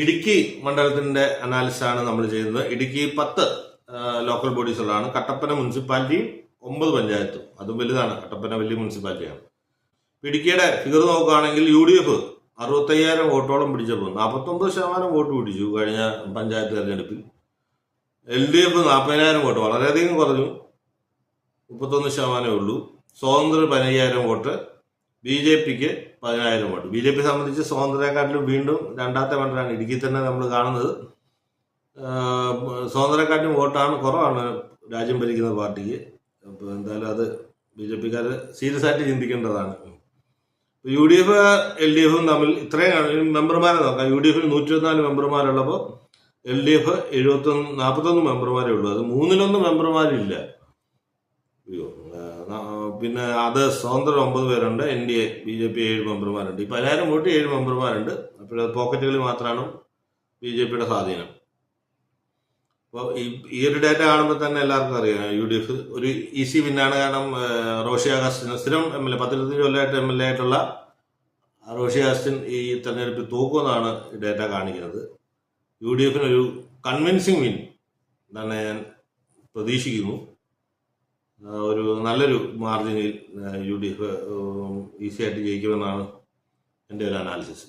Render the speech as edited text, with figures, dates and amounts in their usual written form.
ഇടുക്കി മണ്ഡലത്തിന്റെ അനാലിസിസാണ് നമ്മൾ ചെയ്യുന്നത്. ഇടുക്കി 10 ലോക്കൽ ബോഡീസുകളാണ്. കട്ടപ്പന മുനിസിപ്പാലിറ്റിയും 9 പഞ്ചായത്തും. അതും വലുതാണ്. കട്ടപ്പന വലിയ മുനിസിപ്പാലിറ്റിയാണ്. ഇടുക്കിയുടെ ഫിഗർ നോക്കുകയാണെങ്കിൽ UDF 65,000 വോട്ടോളം പിടിച്ചപ്പോൾ 49% വോട്ട് പിടിച്ചു കഴിഞ്ഞ പഞ്ചായത്ത് തെരഞ്ഞെടുപ്പിൽ. LDF 40,000 വോട്ട്, വളരെയധികം കുറഞ്ഞു, 31% ഉള്ളൂ. സ്വതന്ത്ര 15,000 വോട്ട്, BJPക്ക് 10,000 വോട്ട്. BJP സംബന്ധിച്ച് സ്വതന്ത്രരെക്കാട്ടിലും വീണ്ടും രണ്ടാമത്തെ മണ്ഡലമാണ് ഇടുക്കി തന്നെ നമ്മൾ കാണുന്നത്. സ്വതന്ത്രരെക്കാട്ടിലും വോട്ടാണ് കുറവാണ് രാജ്യം ഭരിക്കുന്ന പാർട്ടിക്ക്. അപ്പോൾ എന്തായാലും അത് BJPക്കാർ സീരിയസ് ആയിട്ട് ചിന്തിക്കേണ്ടതാണ്. UDF LDFും തമ്മിൽ ഇത്രയും മെമ്പർമാരെ നോക്കാം. UDFിൽ 124 മെമ്പർമാരുള്ളപ്പോൾ LDF 41 മെമ്പർമാരേ ഉള്ളൂ. അത് 1/3 മെമ്പർമാരില്ല. പിന്നെ അത് സ്വതന്ത്രം 9 പേരുണ്ട്. NDA BJP 7 മെമ്പർമാരുണ്ട്. ഈ 10,000 വോട്ട് 7 മെമ്പർമാരുണ്ട്. അപ്പോൾ പോക്കറ്റുകളിൽ മാത്രമാണ് BJPയുടെ സ്വാധീനം. അപ്പോൾ ഈ ഒരു ഡേറ്റ കാണുമ്പോൾ തന്നെ എല്ലാവർക്കും അറിയാം UDF ഒരു ഈസി വിന്നാണ്. കാരണം റോഷി അഗസ്റ്റിൻ സ്ഥിരം MLA 10-20 കൊല്ലമായിട്ട് MLA ആയിട്ടുള്ള റോഷി അഗസ്റ്റിൻ ഈ തെരഞ്ഞെടുപ്പിൽ തോക്കുമെന്നാണ് ഈ ഡേറ്റ കാണിക്കുന്നത്. UDFിനൊരു കൺവിൻസിങ് വിൻ തന്നെ ഞാൻ പ്രതീക്ഷിക്കുന്നു. ഒരു നല്ലൊരു മാർജിനിൽ UDF ഈസി ആയിട്ട് ജയിക്കുമെന്നാണ് എൻ്റെ ഒരു അനാലിസിസ്.